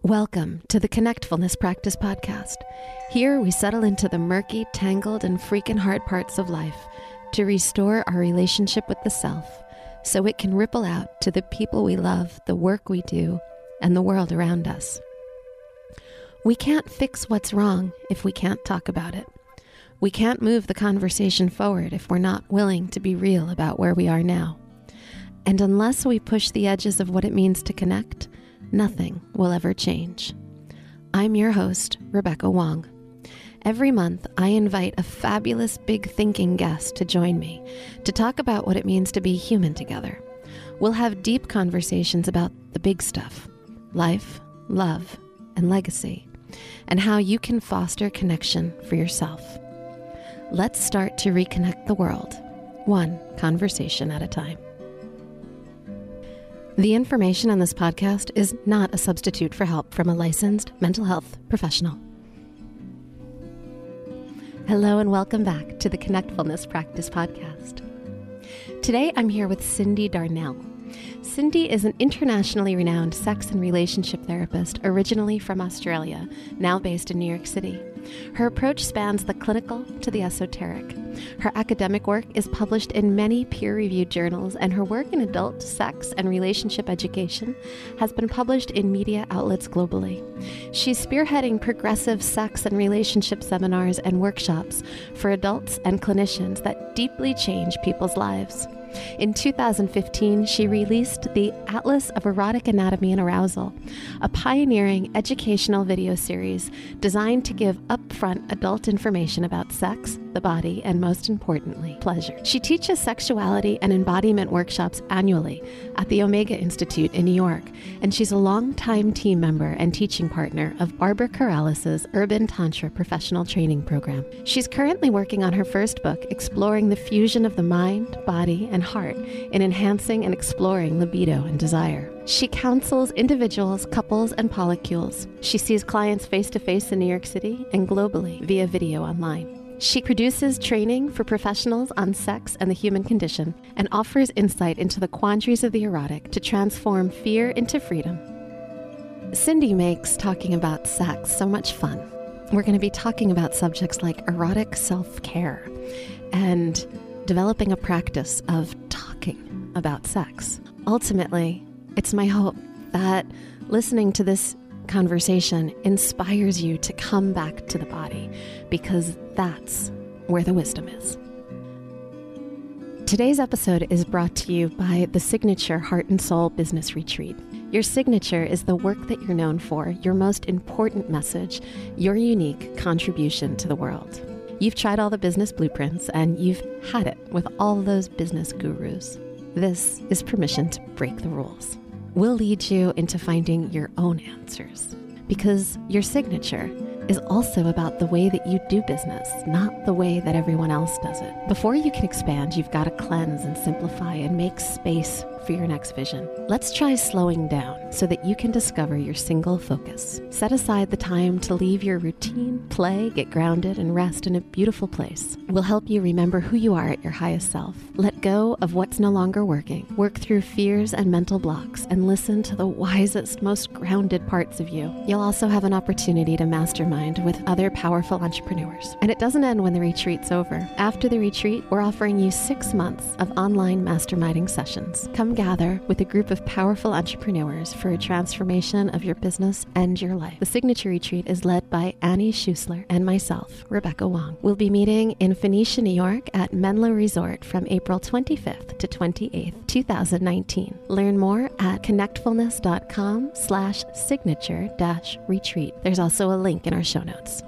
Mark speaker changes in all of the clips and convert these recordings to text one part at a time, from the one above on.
Speaker 1: Welcome to the Connectfulness Practice Podcast. Here we settle into the murky, tangled, and freaking hard parts of life to restore our relationship with the self so it can ripple out to the people we love, the work we do, and the world around us. We can't fix what's wrong if we can't talk about it. We can't move the conversation forward if we're not willing to be real about where we are now. And unless we push the edges of what it means to connect, nothing will ever change. I'm your host, Rebecca Wong. Every month, I invite a fabulous big thinking guest to join me to talk about what it means to be human together. We'll have deep conversations about the big stuff, life, love, and legacy, and how you can foster connection for yourself. Let's start to reconnect the world, one conversation at a time. The information on this podcast is not a substitute for help from a licensed mental health professional. Hello and welcome back to the Connectfulness Practice Podcast. Today I'm here with Cyndi Darnell. Cyndi is an internationally renowned sex and relationship therapist originally from Australia, now based in New York City. Her approach spans the clinical to the esoteric. Her academic work is published in many peer-reviewed journals, and her work in adult sex and relationship education has been published in media outlets globally. She's spearheading progressive sex and relationship seminars and workshops for adults and clinicians that deeply change people's lives. In 2015, she released the Atlas of Erotic Anatomy and Arousal, a pioneering educational video series designed to give upfront adult information about sex, the body, and most importantly, pleasure. She teaches sexuality and embodiment workshops annually at the Omega Institute in New York, and she's a longtime team member and teaching partner of Barbara Corrales' Urban Tantra Professional Training Program. She's currently working on her first book, exploring the fusion of the mind, body, and heart in enhancing and exploring libido and desire. She counsels individuals, couples, and polycules. She sees clients face-to-face in New York City and globally via video online. She produces training for professionals on sex and the human condition and offers insight into the quandaries of the erotic to transform fear into freedom. Cyndi makes talking about sex so much fun. We're going to be talking about subjects like erotic self care and developing a practice of talking about sex. Ultimately, it's my hope that listening to this conversation inspires you to come back to the body, because that's where the wisdom is. Today's episode is brought to you by the Signature Heart and Soul Business Retreat. Your signature is the work that you're known for, your most important message, your unique contribution to the world. You've tried all the business blueprints and you've had it with all those business gurus. This is permission to break the rules. We'll lead you into finding your own answers, because your signature is also about the way that you do business, not the way that everyone else does it. Before you can expand, you've got to cleanse and simplify and make space for your next vision. Let's try slowing down so that you can discover your single focus. Set aside the time to leave your routine, play, get grounded, and rest in a beautiful place. We'll help you remember who you are at your highest self. Let go of what's no longer working. Work through fears and mental blocks and listen to the wisest, most grounded parts of you. You'll also have an opportunity to mastermind with other powerful entrepreneurs. And it doesn't end when the retreat's over. After the retreat, we're offering you 6 months of online masterminding sessions. Come gather with a group of powerful entrepreneurs for a transformation of your business and your life. The Signature Retreat is led by Annie Schusler and myself, Rebecca Wong. We'll be meeting in Phoenicia, New York at Menlo Resort from April 25th to 28th, 2019. Learn more at connectfulness.com/signature-retreat. There's also a link in our show notes.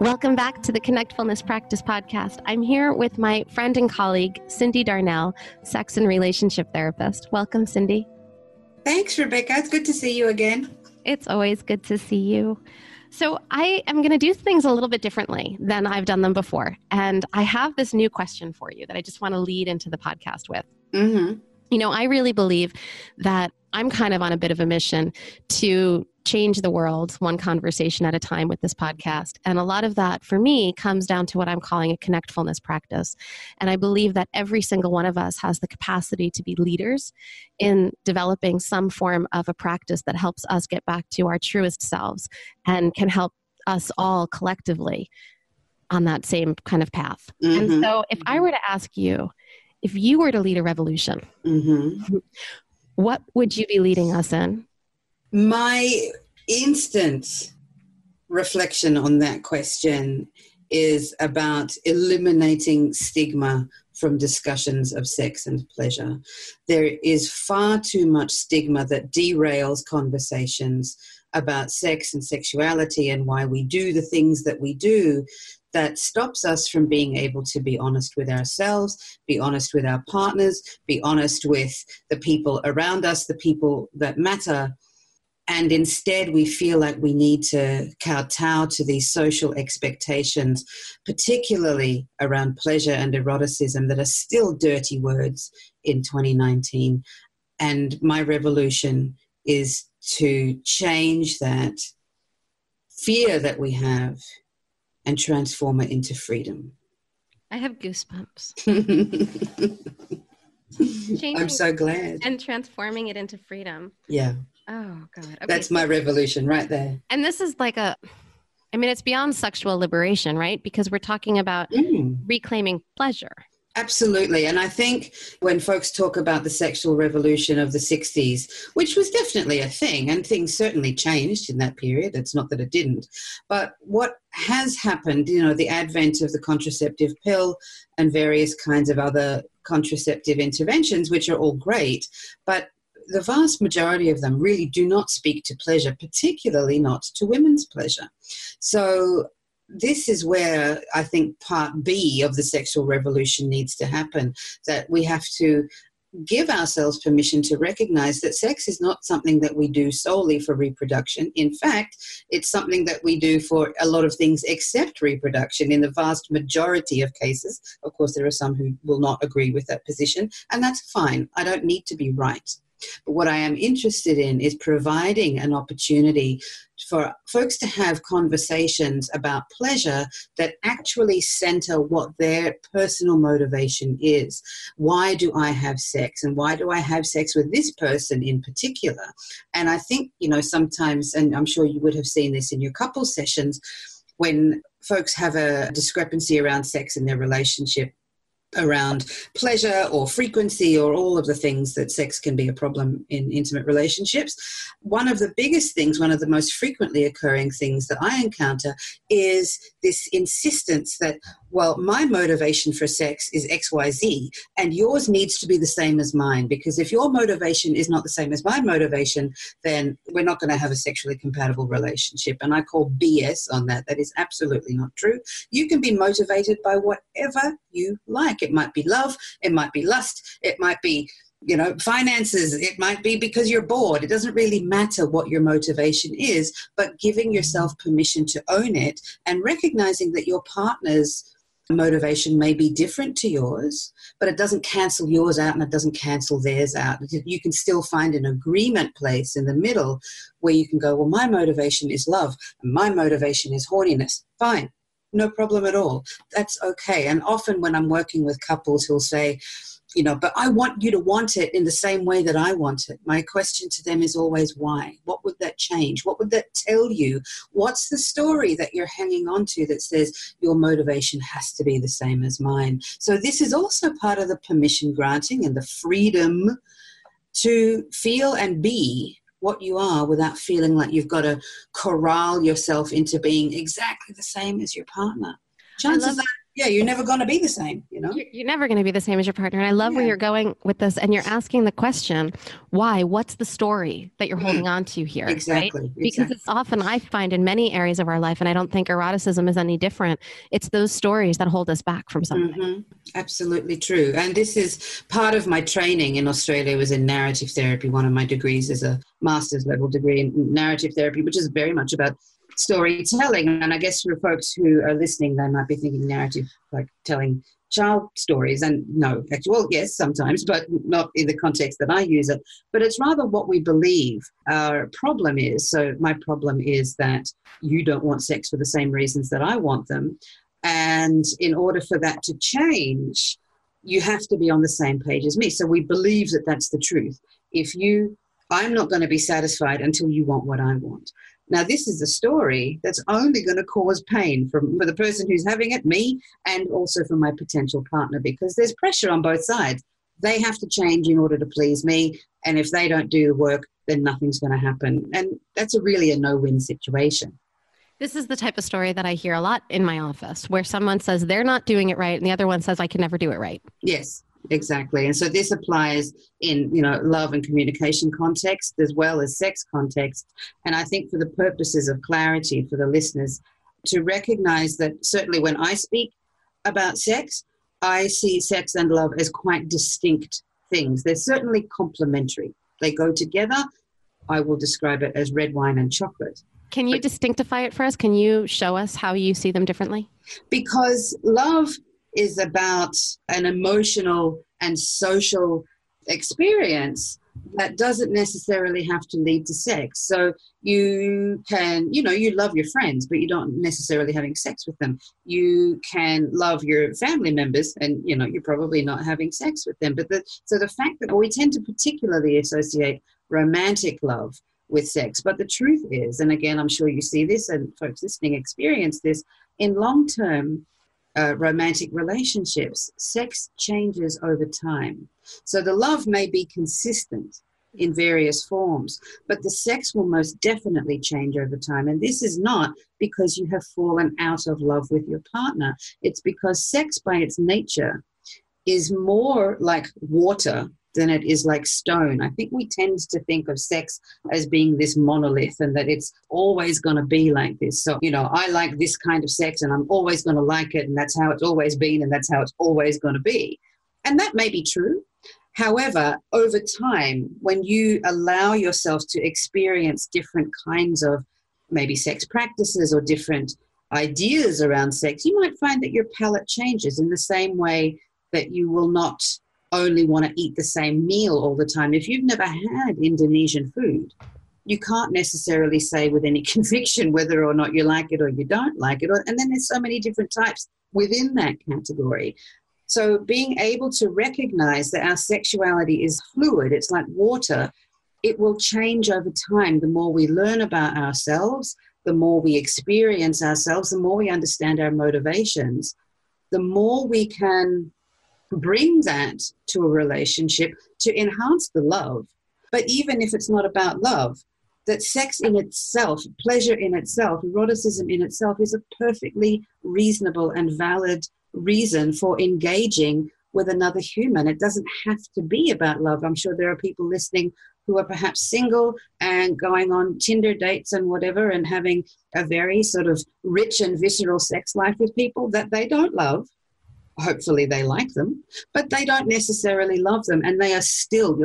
Speaker 1: Welcome back to the Connectfulness Practice Podcast. I'm here with my friend and colleague, Cyndi Darnell, sex and relationship therapist. Welcome, Cyndi.
Speaker 2: Thanks, Rebecca. It's good to see you again.
Speaker 1: It's always good to see you. So I am going to do things a little bit differently than I've done them before. And I have this new question for you that I just want to lead into the podcast with. Mm-hmm. You know, I really believe that I'm kind of on a bit of a mission to change the world one conversation at a time with this podcast. And a lot of that for me comes down to what I'm calling a connectfulness practice. And I believe that every single one of us has the capacity to be leaders in developing some form of a practice that helps us get back to our truest selves and can help us all collectively on that same kind of path.
Speaker 2: Mm-hmm.
Speaker 1: And so if I were to ask you, if you were to lead a revolution, what would you be leading us in?
Speaker 2: My instant reflection on that question is about eliminating stigma from discussions of sex and pleasure. There is far too much stigma that derails conversations about sex and sexuality and why we do the things that we do, that stops us from being able to be honest with ourselves, be honest with our partners, be honest with the people around us, the people that matter. And instead, we feel like we need to kowtow to these social expectations, particularly around pleasure and eroticism, that are still dirty words in 2019. And my revolution is to change that fear that we have and transform it into freedom.
Speaker 1: I have goosebumps.
Speaker 2: I'm so glad.
Speaker 1: And transforming it into freedom.
Speaker 2: Yeah.
Speaker 1: Oh, God. Okay.
Speaker 2: That's my revolution right there.
Speaker 1: And this is like it's beyond sexual liberation, right? Because we're talking about reclaiming pleasure.
Speaker 2: Absolutely. And I think when folks talk about the sexual revolution of the 60s, which was definitely a thing, and things certainly changed in that period, it's not that it didn't, but what has happened, the advent of the contraceptive pill and various kinds of other contraceptive interventions, which are all great, but the vast majority of them really do not speak to pleasure, particularly not to women's pleasure. So this is where I think part B of the sexual revolution needs to happen, that we have to give ourselves permission to recognize that sex is not something that we do solely for reproduction. In fact, it's something that we do for a lot of things except reproduction in the vast majority of cases. Of course, there are some who will not agree with that position, and that's fine. I don't need to be right. But what I am interested in is providing an opportunity for folks to have conversations about pleasure that actually center what their personal motivation is. Why do I have sex? And why do I have sex with this person in particular? And I think, sometimes, and I'm sure you would have seen this in your couple sessions, when folks have a discrepancy around sex in their relationship, around pleasure or frequency or all of the things that sex can be a problem in intimate relationships. One of the biggest things, one of the most frequently occurring things that I encounter is this insistence that, well, my motivation for sex is XYZ and yours needs to be the same as mine, because if your motivation is not the same as my motivation, then we're not going to have a sexually compatible relationship. And I call BS on that. That is absolutely not true. You can be motivated by whatever you like. It might be love, it might be lust, it might be, finances, it might be because you're bored. It doesn't really matter what your motivation is, but giving yourself permission to own it and recognizing that your partner's motivation may be different to yours, but it doesn't cancel yours out and it doesn't cancel theirs out. You can still find an agreement place in the middle where you can go, well, my motivation is love and my motivation is horniness. Fine. No problem at all. That's okay. And often when I'm working with couples who'll say, but I want you to want it in the same way that I want it. My question to them is always why? What would that change? What would that tell you? What's the story that you're hanging on to that says your motivation has to be the same as mine? So this is also part of the permission granting and the freedom to feel and be what you are without feeling like you've got to corral yourself into being exactly the same as your partner. Chances are, you're never going to be the same, You're
Speaker 1: never going to be the same as your partner. And I love where you're going with this. And you're asking the question, why? What's the story that you're holding on to here?
Speaker 2: Exactly.
Speaker 1: Right? Because it's often, I find in many areas of our life, and I don't think eroticism is any different, it's those stories that hold us back from something.
Speaker 2: Mm-hmm. Absolutely true. And this is part of my training in Australia was in narrative therapy. One of my degrees is a master's level degree in narrative therapy, which is very much about storytelling. And I guess for folks who are listening, they might be thinking narrative, like telling child stories. And no, actually, well, yes, sometimes, but not in the context that I use it. But it's rather what we believe our problem is. So my problem is that you don't want sex for the same reasons that I want them. And in order for that to change, you have to be on the same page as me. So we believe that that's the truth. I'm not going to be satisfied until you want what I want. Now, this is a story that's only going to cause pain for the person who's having it, me, and also for my potential partner, because there's pressure on both sides. They have to change in order to please me. And if they don't do the work, then nothing's going to happen. And that's really a no-win situation.
Speaker 1: This is the type of story that I hear a lot in my office, where someone says they're not doing it right and the other one says I can never do it right.
Speaker 2: Yes, exactly. And so this applies in, love and communication context as well as sex context. And I think for the purposes of clarity for the listeners, to recognize that certainly when I speak about sex, I see sex and love as quite distinct things. They're certainly complementary. They go together. I will describe it as red wine and chocolate.
Speaker 1: Can you distinctify it for us? Can you show us how you see them differently?
Speaker 2: Because love is about an emotional and social experience that doesn't necessarily have to lead to sex. So you can, you love your friends, but you don't necessarily having sex with them. You can love your family members and, you're probably not having sex with them. So the fact that we tend to particularly associate romantic love with sex. But the truth is, and again, I'm sure you see this and folks listening experience this, in long-term romantic relationships, sex changes over time. So the love may be consistent in various forms, but the sex will most definitely change over time. And this is not because you have fallen out of love with your partner. It's because sex by its nature is more like water than it is like stone. I think we tend to think of sex as being this monolith and that it's always going to be like this. So, I like this kind of sex and I'm always going to like it and that's how it's always been and that's how it's always going to be. And that may be true. However, over time, when you allow yourself to experience different kinds of maybe sex practices or different ideas around sex, you might find that your palate changes in the same way that you will not only want to eat the same meal all the time. If you've never had Indonesian food, you can't necessarily say with any conviction whether or not you like it or you don't like it. And then there's so many different types within that category. So being able to recognize that our sexuality is fluid, it's like water, it will change over time. The more we learn about ourselves, the more we experience ourselves, the more we understand our motivations, the more we can bring that to a relationship to enhance the love. But even if it's not about love, that sex in itself, pleasure in itself, eroticism in itself is a perfectly reasonable and valid reason for engaging with another human. It doesn't have to be about love. I'm sure there are people listening who are perhaps single and going on Tinder dates and whatever and having a very sort of rich and visceral sex life with people that they don't love. Hopefully they like them, but they don't necessarily love them. And you're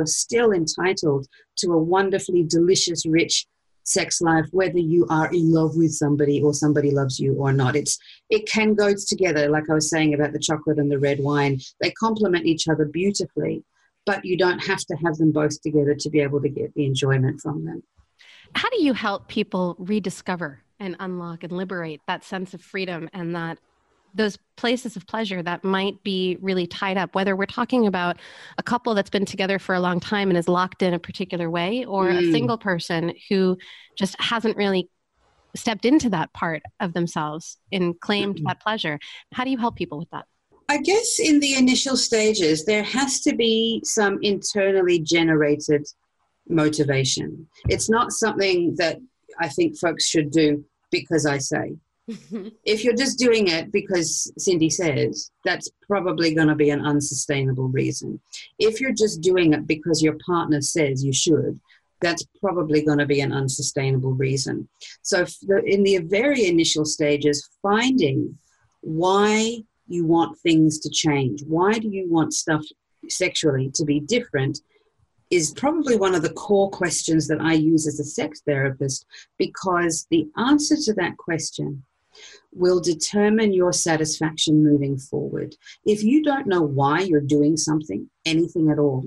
Speaker 2: still entitled to a wonderfully delicious, rich sex life, whether you are in love with somebody or somebody loves you or not. It can go together, like I was saying about the chocolate and the red wine. They complement each other beautifully, but you don't have to have them both together to be able to get the enjoyment from them.
Speaker 1: How do you help people rediscover and unlock and liberate that sense of freedom and those places of pleasure that might be really tied up, whether we're talking about a couple that's been together for a long time and is locked in a particular way, or a single person who just hasn't really stepped into that part of themselves and claimed that pleasure? How do you help people with that?
Speaker 2: I guess in the initial stages, there has to be some internally generated motivation. It's not something that I think folks should do because I say. If you're just doing it because Cyndi says, that's probably going to be an unsustainable reason. If you're just doing it because your partner says you should, that's probably going to be an unsustainable reason. So in the very initial stages, finding why you want things to change, why do you want stuff sexually to be different, is probably one of the core questions that I use as a sex therapist, because the answer to that question will determine your satisfaction moving forward. If you don't know why you're doing something, anything at all,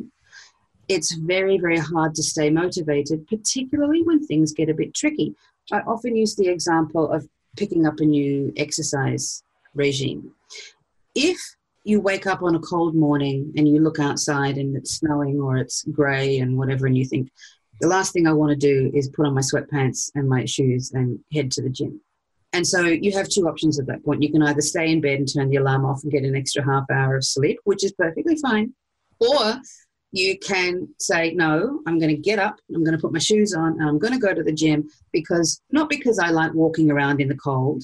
Speaker 2: it's very, very hard to stay motivated, particularly when things get a bit tricky. I often use the example of picking up a new exercise regime. If you wake up on a cold morning and you look outside and it's snowing or it's grey and whatever, and you think, the last thing I want to do is put on my sweatpants and my shoes and head to the gym. And so you have two options at that point. You can either stay in bed and turn the alarm off and get an extra half hour of sleep, which is perfectly fine, or you can say, no, I'm going to get up, I'm going to put my shoes on, and I'm going to go to the gym not because I like walking around in the cold,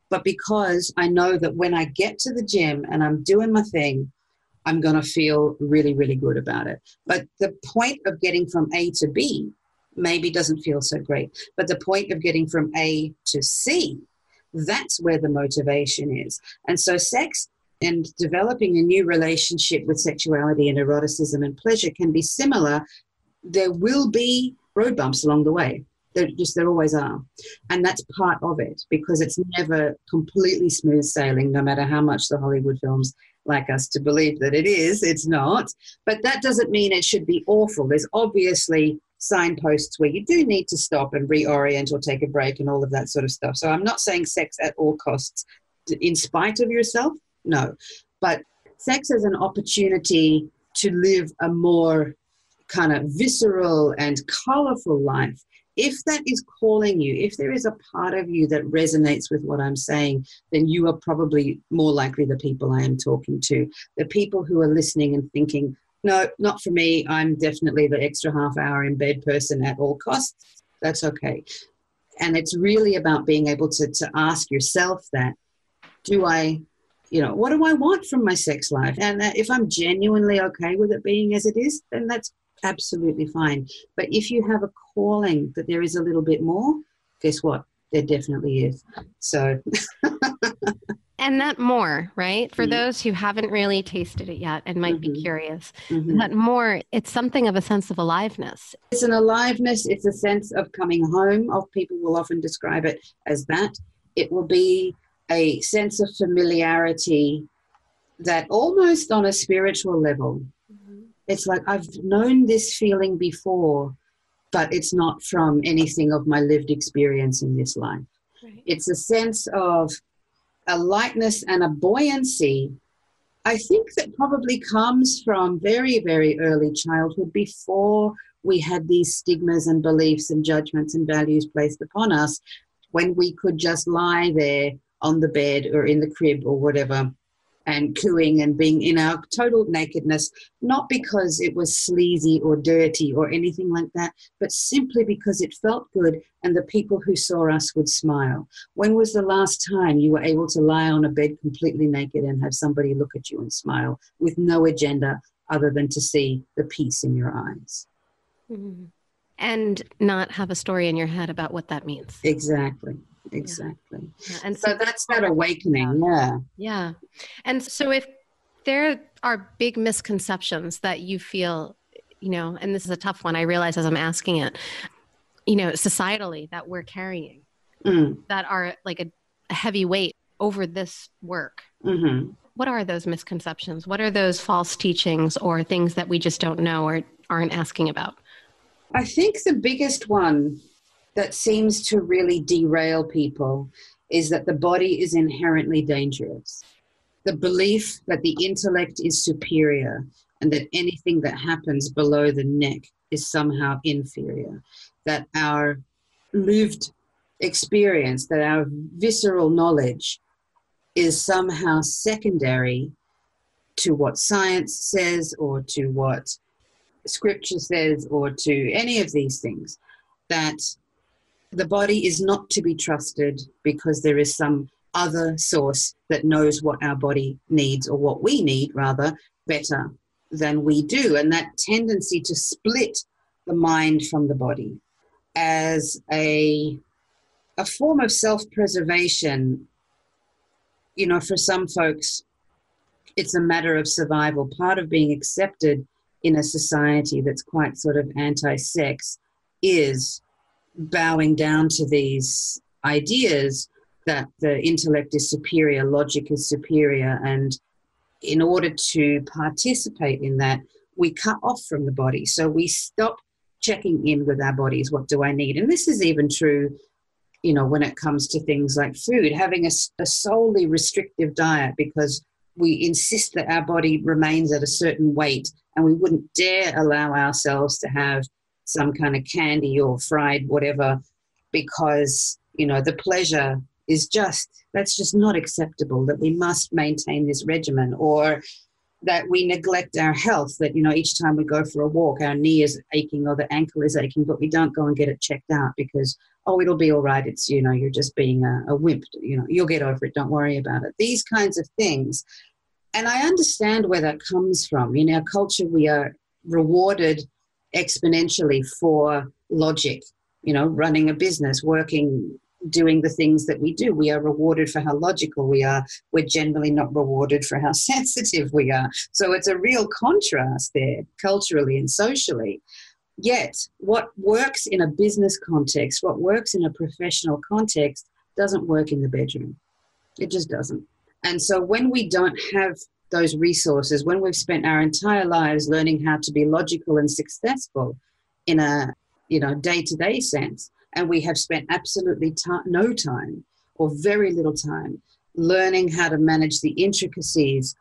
Speaker 2: but because I know that when I get to the gym and I'm doing my thing, I'm going to feel really, really good about it. But the point of getting from A to B maybe doesn't feel so great. But the point of getting from A to C, that's where the motivation is. And so sex and developing a new relationship with sexuality and eroticism and pleasure can be similar. There will be road bumps along the way. There always are. And that's part of it, because it's never completely smooth sailing, no matter how much the Hollywood films like us to believe that it is. It's not. But that doesn't mean it should be awful. There's obviously signposts where you do need to stop and reorient or take a break and all of that sort of stuff. So I'm not saying sex at all costs in spite of yourself. No. But sex as an opportunity to live a more kind of visceral and colorful life. If that is calling you, if there is a part of you that resonates with what I'm saying, then you are probably more likely the people I am talking to. The people who are listening and thinking, no, not for me. I'm definitely the extra half hour in bed person at all costs. That's okay. And it's really about being able to ask yourself that, what do I want from my sex life? And if I'm genuinely okay with it being as it is, then that's absolutely fine. But if you have a calling that there is a little bit more, guess what? There definitely is. So.
Speaker 1: And that more, right? For those who haven't really tasted it yet and might be curious, that more, it's something of a sense of aliveness.
Speaker 2: It's an aliveness. It's a sense of coming home. People will often describe it as that. It will be a sense of familiarity that almost on a spiritual level, it's like I've known this feeling before, but it's not from anything of my lived experience in this life. Right. It's a sense of a lightness and a buoyancy, I think, that probably comes from very, very early childhood, before we had these stigmas and beliefs and judgments and values placed upon us, when we could just lie there on the bed or in the crib or whatever, and cooing and being in our total nakedness, not because it was sleazy or dirty or anything like that, but simply because it felt good and the people who saw us would smile. When was the last time you were able to lie on a bed completely naked and have somebody look at you and smile with no agenda other than to see the peace in your eyes?
Speaker 1: Mm-hmm. And not have a story in your head about what that means.
Speaker 2: Exactly. Yeah. And so that's that awakening.
Speaker 1: Yeah. And so if there are big misconceptions that you feel, and this is a tough one, I realize as I'm asking it, societally that we're carrying that are like a heavy weight over this work. What are those misconceptions? What are those false teachings or things that we just don't know or aren't asking about?
Speaker 2: I think the biggest one that seems to really derail people is that the body is inherently dangerous. The belief that the intellect is superior and that anything that happens below the neck is somehow inferior, that our lived experience, that our visceral knowledge is somehow secondary to what science says or to what scripture says or to any of these things, that the body is not to be trusted because there is some other source that knows what our body needs, or what we need rather, better than we do. And that tendency to split the mind from the body as a form of self-preservation, for some folks, it's a matter of survival. Part of being accepted in a society that's quite sort of anti-sex is bowing down to these ideas that the intellect is superior, logic is superior, and in order to participate in that, we cut off from the body. So we stop checking in with our bodies. What do I need? And this is even true, when it comes to things like food, having a solely restrictive diet because we insist that our body remains at a certain weight, and we wouldn't dare allow ourselves to have some kind of candy or fried whatever because, the pleasure is that's just not acceptable, that we must maintain this regimen, or that we neglect our health, that, each time we go for a walk, our knee is aching or the ankle is aching, but we don't go and get it checked out because, it'll be all right. It's, you're just being a wimp, you'll get over it. Don't worry about it. These kinds of things. And I understand where that comes from. In our culture, we are rewarded exponentially for logic, running a business, working, doing the things that we do. We are rewarded for how logical we are. We're generally not rewarded for how sensitive we are. So it's a real contrast there, culturally and socially. Yet what works in a business context, what works in a professional context, doesn't work in the bedroom. It just doesn't. And so when we don't have those resources, when we've spent our entire lives learning how to be logical and successful in a day-to-day sense, and we have spent absolutely no time or very little time learning how to manage the intricacies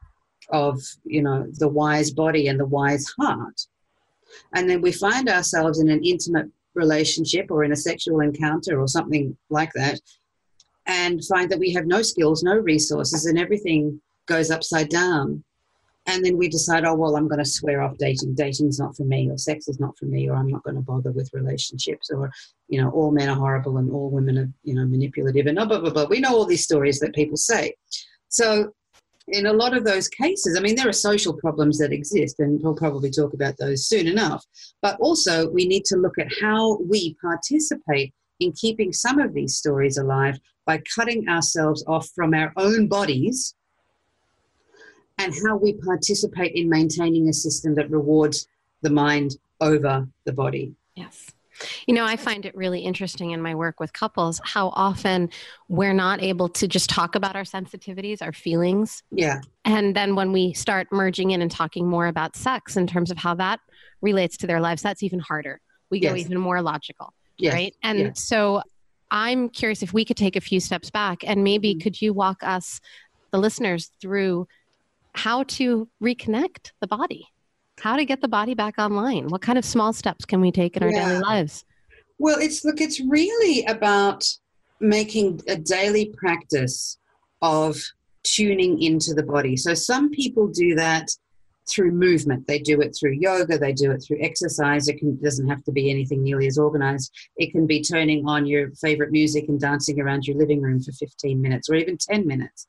Speaker 2: of, the wise body and the wise heart. And then we find ourselves in an intimate relationship or in a sexual encounter or something like that, and find that we have no skills, no resources, and everything goes upside down. And then we decide, I'm going to swear off dating. Dating's not for me, or sex is not for me, or I'm not going to bother with relationships, or, all men are horrible and all women are, manipulative, and blah, blah, blah. We know all these stories that people say. So in a lot of those cases, there are social problems that exist, and we'll probably talk about those soon enough. But also we need to look at how we participate in keeping some of these stories alive by cutting ourselves off from our own bodies, and how we participate in maintaining a system that rewards the mind over the body.
Speaker 1: Yes. I find it really interesting in my work with couples how often we're not able to just talk about our sensitivities, our feelings.
Speaker 2: Yeah.
Speaker 1: And then when we start merging in and talking more about sex in terms of how that relates to their lives, that's even harder. We go even more logical, right? And so I'm curious if we could take a few steps back and maybe could you walk us, the listeners, through how to reconnect the body, how to get the body back online. What kind of small steps can we take in our daily lives?
Speaker 2: Well, it's really about making a daily practice of tuning into the body. So some people do that through movement. They do it through yoga. They do it through exercise. It doesn't have to be anything nearly as organized. It can be turning on your favorite music and dancing around your living room for 15 minutes or even 10 minutes.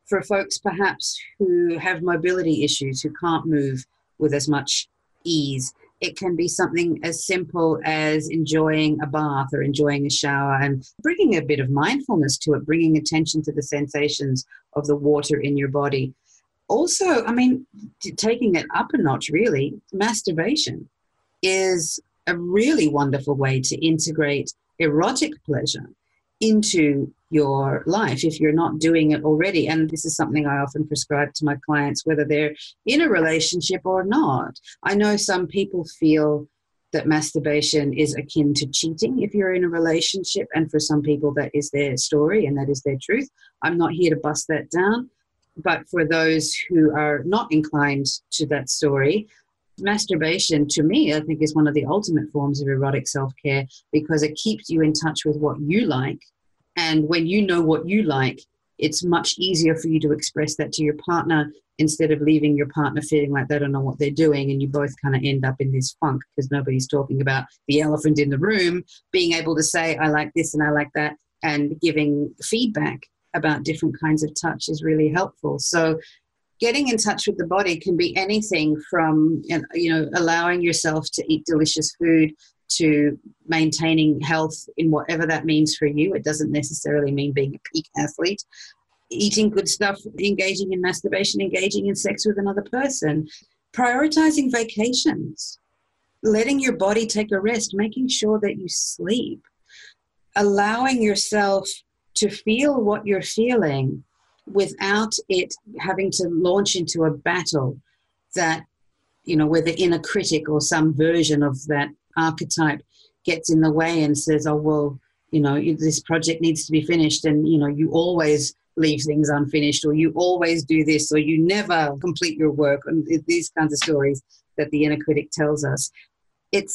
Speaker 2: For folks perhaps who have mobility issues, who can't move with as much ease, it can be something as simple as enjoying a bath or enjoying a shower and bringing a bit of mindfulness to it, bringing attention to the sensations of the water in your body. Also, taking it up a notch, really, masturbation is a really wonderful way to integrate erotic pleasure into your life if you're not doing it already. And this is something I often prescribe to my clients, whether they're in a relationship or not. I know some people feel that masturbation is akin to cheating if you're in a relationship, and for some people that is their story and that is their truth. I'm not here to bust that down, but for those who are not inclined to that story, masturbation, to me, I think is one of the ultimate forms of erotic self-care, because it keeps you in touch with what you like. And when you know what you like, it's much easier for you to express that to your partner instead of leaving your partner feeling like they don't know what they're doing, and you both kind of end up in this funk because nobody's talking about the elephant in the room. Being able to say, I like this and I like that, and giving feedback about different kinds of touch is really helpful. So getting in touch with the body can be anything from, allowing yourself to eat delicious food to maintaining health in whatever that means for you. It doesn't necessarily mean being a peak athlete. Eating good stuff, engaging in masturbation, engaging in sex with another person, prioritizing vacations, letting your body take a rest, making sure that you sleep, allowing yourself to feel what you're feeling without it having to launch into a battle that, where the inner critic or some version of that archetype gets in the way and says, oh, well, this project needs to be finished, and, you always leave things unfinished, or you always do this, or you never complete your work, and these kinds of stories that the inner critic tells us. In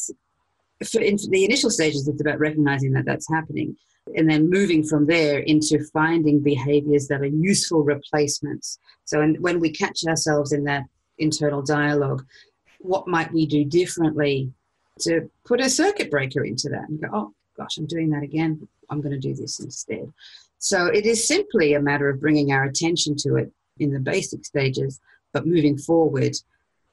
Speaker 2: the initial stages, it's about recognizing that that's happening, and then moving from there into finding behaviors that are useful replacements. So when we catch ourselves in that internal dialogue, what might we do differently to put a circuit breaker into that and go, oh, gosh, I'm doing that again. I'm going to do this instead. So it is simply a matter of bringing our attention to it in the basic stages, but moving forward,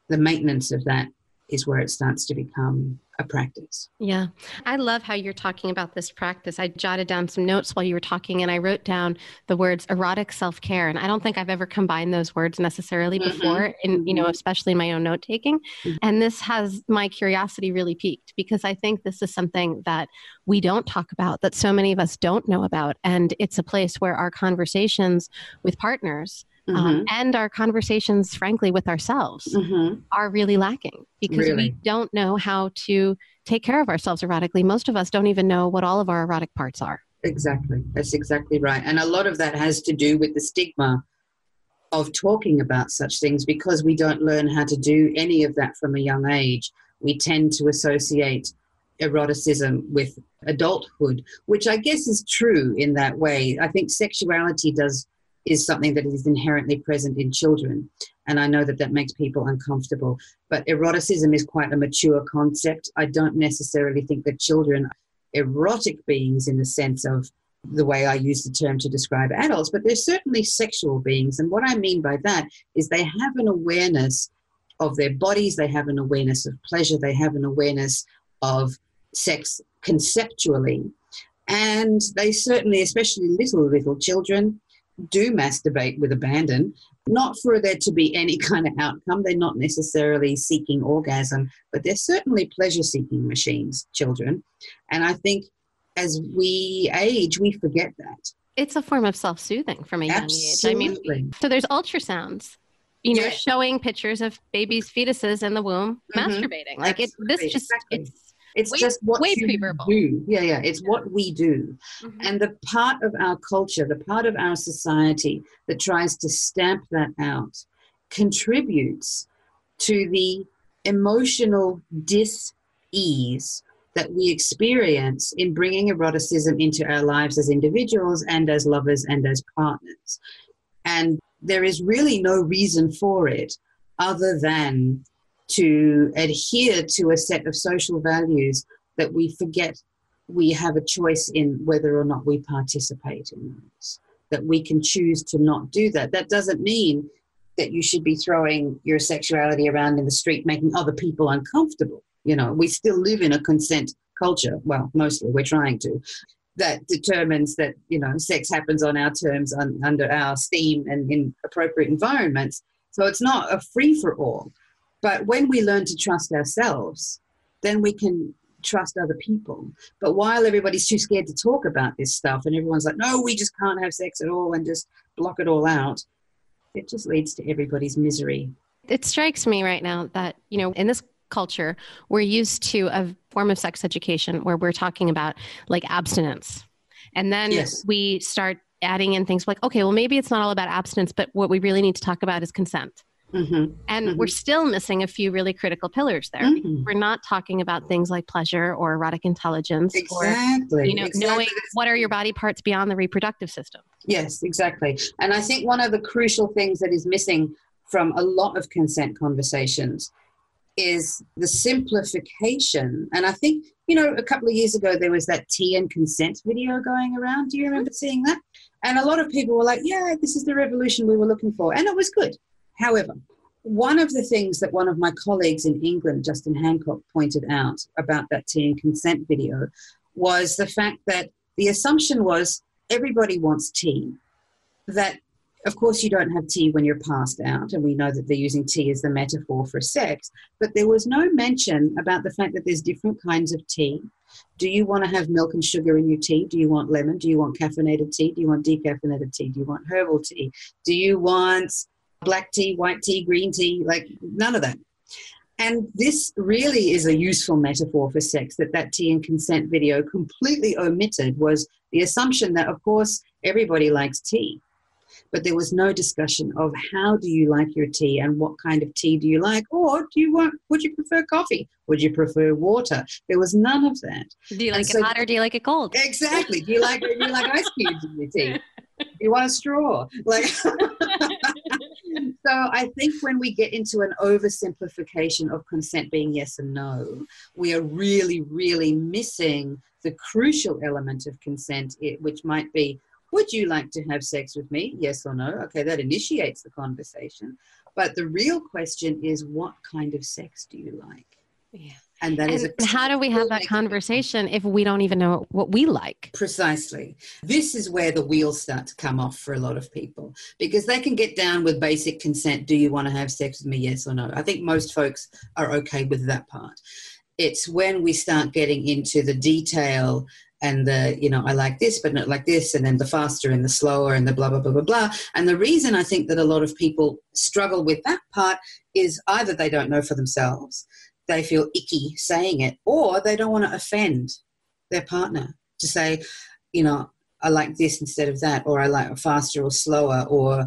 Speaker 2: the maintenance of that is where it starts to become a practice.
Speaker 1: Yeah. I love how you're talking about this practice. I jotted down some notes while you were talking, and I wrote down the words erotic self care. And I don't think I've ever combined those words necessarily before, especially in my own note taking. And this has my curiosity really piqued, because I think this is something that we don't talk about, that so many of us don't know about. And it's a place where our conversations with partners and our conversations, frankly, with ourselves are really lacking, because we don't know how to take care of ourselves erotically. Most of us don't even know what all of our erotic parts are.
Speaker 2: Exactly. That's exactly right. And a lot of that has to do with the stigma of talking about such things, because we don't learn how to do any of that from a young age. We tend to associate eroticism with adulthood, which I guess is true in that way. I think sexuality is something that is inherently present in children. And I know that makes people uncomfortable. But eroticism is quite a mature concept. I don't necessarily think that children are erotic beings in the sense of the way I use the term to describe adults, but they're certainly sexual beings. And what I mean by that is they have an awareness of their bodies, they have an awareness of pleasure, they have an awareness of sex conceptually. And they certainly, especially little children, do masturbate with abandon, not for there to be any kind of outcome. They're not necessarily seeking orgasm, but they're certainly pleasure-seeking machines, children. And I think as we age, we forget that.
Speaker 1: It's a form of self-soothing from a young age.
Speaker 2: I
Speaker 1: mean, so there's ultrasounds, showing pictures of babies' fetuses in the womb masturbating. Like it's just what
Speaker 2: we do. Yeah. It's what we do. And the part of our culture, the part of our society that tries to stamp that out contributes to the emotional dis-ease that we experience in bringing eroticism into our lives as individuals and as lovers and as partners. And there is really no reason for it other than to adhere to a set of social values that we forget we have a choice in whether or not we participate in those, that we can choose to not do that. That doesn't mean that you should be throwing your sexuality around in the street, making other people uncomfortable. We still live in a consent culture. Well, mostly we're trying to. That determines that, sex happens on our terms, under our steam and in appropriate environments. So it's not a free-for-all. But when we learn to trust ourselves, then we can trust other people. But while everybody's too scared to talk about this stuff and everyone's like, no, we just can't have sex at all and just block it all out, it just leads to everybody's misery.
Speaker 1: It strikes me right now that, in this culture, we're used to a form of sex education where we're talking about like abstinence. And then we start adding in things like, okay, well, maybe it's not all about abstinence, but what we really need to talk about is consent. And we're still missing a few really critical pillars there. We're not talking about things like pleasure or erotic intelligence or, knowing what are your body parts beyond the reproductive system.
Speaker 2: Yes, exactly. And I think one of the crucial things that is missing from a lot of consent conversations is the simplification. And I think, a couple of years ago, there was that tea and consent video going around. Do you remember seeing that? And a lot of people were like, yeah, this is the revolution we were looking for. And it was good. However, one of the things that one of my colleagues in England, Justin Hancock, pointed out about that tea and consent video was the fact that the assumption was everybody wants tea, that Of course, you don't have tea when you're passed out, and we know that they're using tea as the metaphor for sex, but there was no mention about the fact that there's different kinds of tea. Do you want to have milk and sugar in your tea? Do you want lemon? Do you want caffeinated tea? Do you want decaffeinated tea? Do you want herbal tea? Do you want black tea, white tea, green tea? Like, none of that. And this really is a useful metaphor for sex that tea and consent video completely omitted, was the assumption that, of course, everybody likes tea. But there was no discussion of how do you like your tea and what kind of tea do you like, or would you prefer coffee? Would you prefer water? There was none of that.
Speaker 1: Do you like it hot or do you like it cold?
Speaker 2: Exactly. Do you like ice cubes in your tea? Do you want a straw? Like, so I think when we get into an oversimplification of consent being yes and no, we are really, really missing the crucial element of consent, which might be, would you like to have sex with me? Yes or no? Okay, that initiates the conversation. But the real question is, what kind of sex do you like?
Speaker 1: Yeah.
Speaker 2: And
Speaker 1: how do we have that conversation if we don't even know what we like?
Speaker 2: Precisely. This is where the wheels start to come off for a lot of people, because they can get down with basic consent. Do you want to have sex with me? Yes or no? I think most folks are okay with that part. It's when we start getting into the detail and I like this, but not like this, and then the faster and the slower and the blah, blah, blah, blah, blah. And the reason I think that a lot of people struggle with that part is either they don't know for themselves, they feel icky saying it, or they don't want to offend their partner to say, I like this instead of that, or I like faster or slower, or,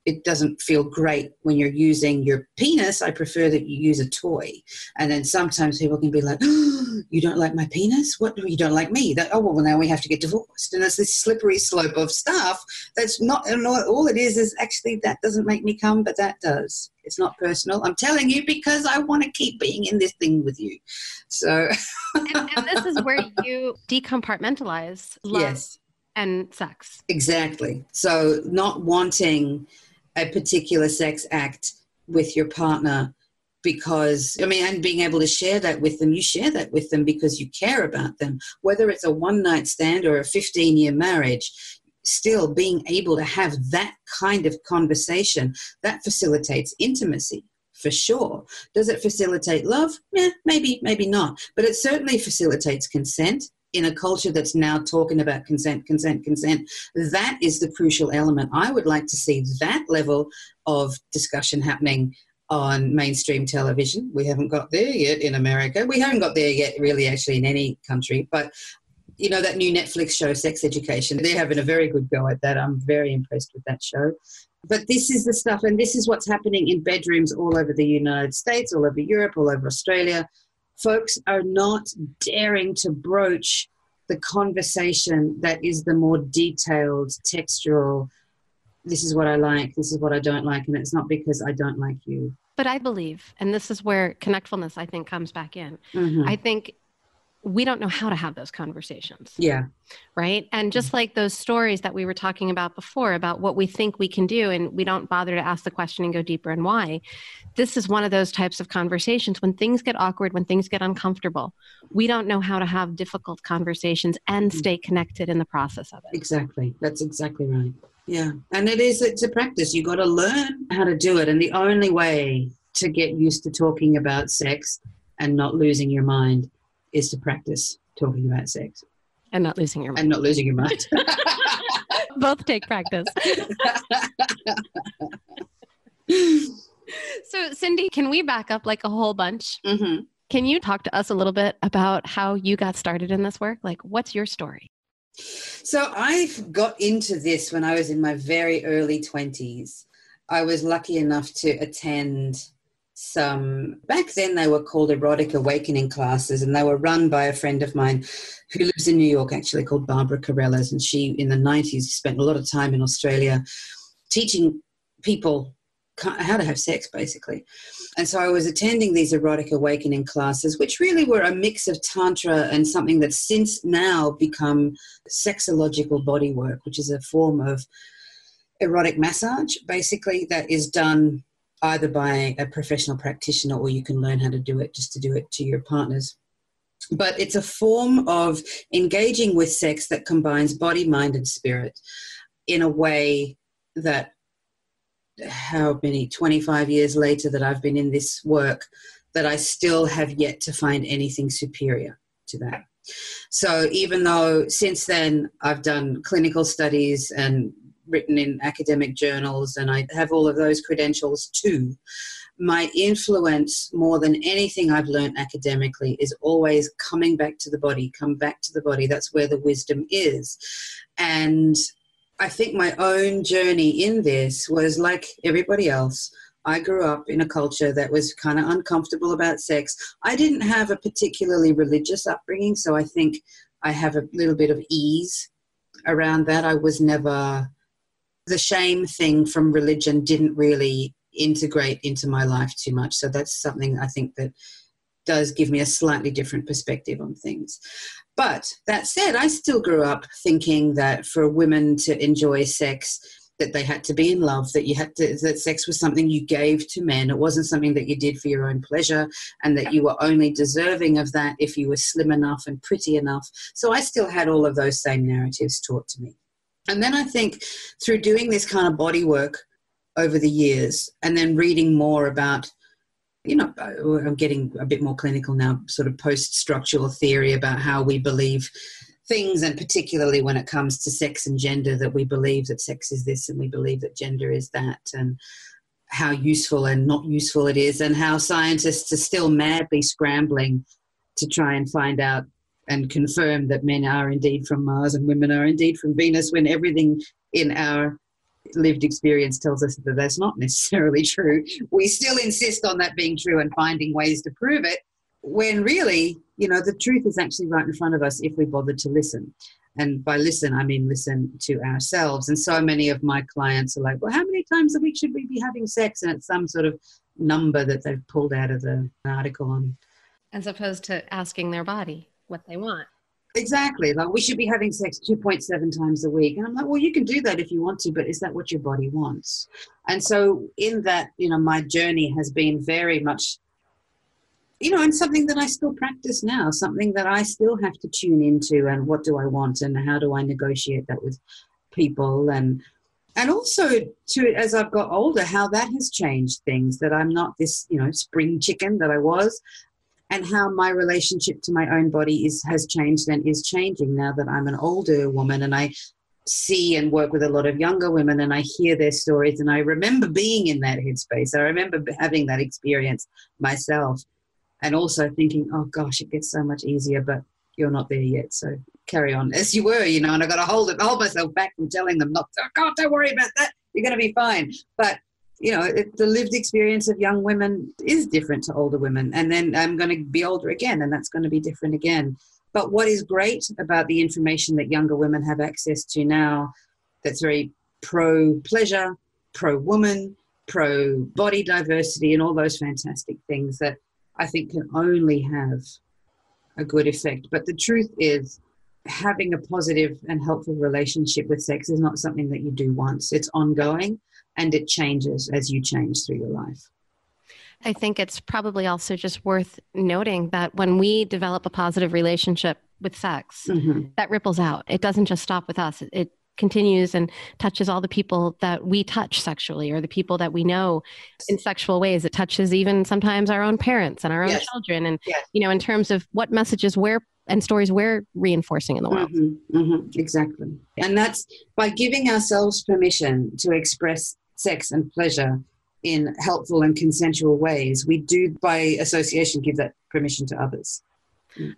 Speaker 2: it doesn't feel great when you're using your penis. I prefer that you use a toy. And then sometimes people can be like, oh, you don't like my penis? What? You don't like me? Well, now we have to get divorced. And it's this slippery slope of stuff that's not, all it is actually that doesn't make me come, but that does. It's not personal. I'm telling you because I want to keep being in this thing with you. So.
Speaker 1: and this is where you decompartmentalize love. Yes. And sex.
Speaker 2: Exactly. So not wanting a particular sex act with your partner because, and being able to share that with them, you share that with them because you care about them. Whether it's a one-night stand or a 15-year marriage, still being able to have that kind of conversation, that facilitates intimacy. For sure. Does it facilitate love? Maybe not. But it certainly facilitates consent. In a culture that's now talking about consent, that is the crucial element. I would like to see that level of discussion happening on mainstream television. We haven't got there yet in America. We haven't got there yet really actually in any country. But, that new Netflix show, Sex Education, they're having a very good go at that. I'm very impressed with that show. But this is the stuff, and this is what's happening in bedrooms all over the United States, all over Europe, all over Australia. Folks are not daring to broach the conversation that is the more detailed, textual, this is what I like, this is what I don't like, and it's not because I don't like you.
Speaker 1: But I believe, and this is where connectfulness, I think, comes back in.
Speaker 2: Mm-hmm.
Speaker 1: I think we don't know how to have those conversations.
Speaker 2: Yeah.
Speaker 1: Right? And just like those stories that we were talking about before about what we think we can do and we don't bother to ask the question and go deeper and why, this is one of those types of conversations. When things get awkward, when things get uncomfortable, we don't know how to have difficult conversations and stay connected in the process of it.
Speaker 2: Exactly. That's exactly right. Yeah. And it's a practice. You got to learn how to do it. And the only way to get used to talking about sex and not losing your mind is to practice talking about sex.
Speaker 1: And not losing your mind.
Speaker 2: And not losing your mind.
Speaker 1: Both take practice. So, Cyndi, can we back up like a whole bunch?
Speaker 2: Mm-hmm.
Speaker 1: Can you talk to us a little bit about how you got started in this work? Like, what's your story?
Speaker 2: So I got into this when I was in my very early 20s. I was lucky enough to attend back then they were called erotic awakening classes, and they were run by a friend of mine who lives in New York, actually, called Barbara Carellas. And she, in the 90s, spent a lot of time in Australia teaching people how to have sex, basically. And so I was attending these erotic awakening classes, which really were a mix of Tantra and something that's since now become sexological bodywork, which is a form of erotic massage, basically, that is done either by a professional practitioner or you can learn how to do it just to do it to your partners. But it's a form of engaging with sex that combines body, mind, and spirit. in a way that, how many, 25 years later that I've been in this work, that I still have yet to find anything superior to that. So even though since then I've done clinical studies and written in academic journals, and I have all of those credentials too, my influence more than anything I've learned academically is always coming back to the body, come back to the body. That's where the wisdom is. And I think my own journey in this was like everybody else. I grew up in a culture that was kind of uncomfortable about sex. I didn't have a particularly religious upbringing, so I think I have a little bit of ease around that. I was never, the shame thing from religion didn't really integrate into my life too much. So that's something I think that does give me a slightly different perspective on things. But that said, I still grew up thinking that for women to enjoy sex, that they had to be in love, that you had to, that sex was something you gave to men. It wasn't something that you did for your own pleasure, and that you were only deserving of that if you were slim enough and pretty enough. So I still had all of those same narratives taught to me. And then I think through doing this kind of body work over the years, and then reading more about, you know, I'm getting a bit more clinical now, sort of post-structural theory about how we believe things, and particularly when it comes to sex and gender, that we believe that sex is this and we believe that gender is that, and how useful and not useful it is, and how scientists are still madly scrambling to try and find out and confirm that men are indeed from Mars and women are indeed from Venus, when everything in our lived experience tells us that that's not necessarily true. We still insist on that being true and finding ways to prove it, when really, you know, the truth is actually right in front of us if we bother to listen. And by listen, I mean listen to ourselves. And so many of my clients are like, well, how many times a week should we be having sex? And it's some sort of number that they've pulled out of an article on.
Speaker 1: As opposed to asking their body what they want.
Speaker 2: Exactly. Like, we should be having sex 2.7 times a week. And I'm like, well, you can do that if you want to, but is that what your body wants? And so in that, you know, my journey has been very much, you know, and something that I still practice now, something that I still have to tune into, and what do I want and how do I negotiate that with people, and also to, as I've got older, how that has changed things, that I'm not this, you know, spring chicken that I was, and how my relationship to my own body has changed and is changing now that I'm an older woman, and I see and work with a lot of younger women, and I hear their stories, and I remember being in that headspace. I remember having that experience myself, and also thinking, oh gosh, it gets so much easier, but you're not there yet. So carry on as you were, you know, and I got to hold myself back from telling them not to, oh God, don't worry about that. You're going to be fine. But, you know, the lived experience of young women is different to older women. And then I'm going to be older again, and that's going to be different again. But what is great about the information that younger women have access to now, that's very pro-pleasure, pro-woman, pro-body diversity, and all those fantastic things that I think can only have a good effect. But the truth is, having a positive and helpful relationship with sex is not something that you do once. It's ongoing, and it changes as you change through your life.
Speaker 1: I think it's probably also just worth noting that when we develop a positive relationship with sex, that ripples out. It doesn't just stop with us. It continues and touches all the people that we touch sexually, or the people that we know in sexual ways. It touches even sometimes our own parents and our own children. And, you know, in terms of what messages and stories we're reinforcing in the world.
Speaker 2: Exactly. And that's by giving ourselves permission to express sex and pleasure in helpful and consensual ways, we do by association give that permission to others.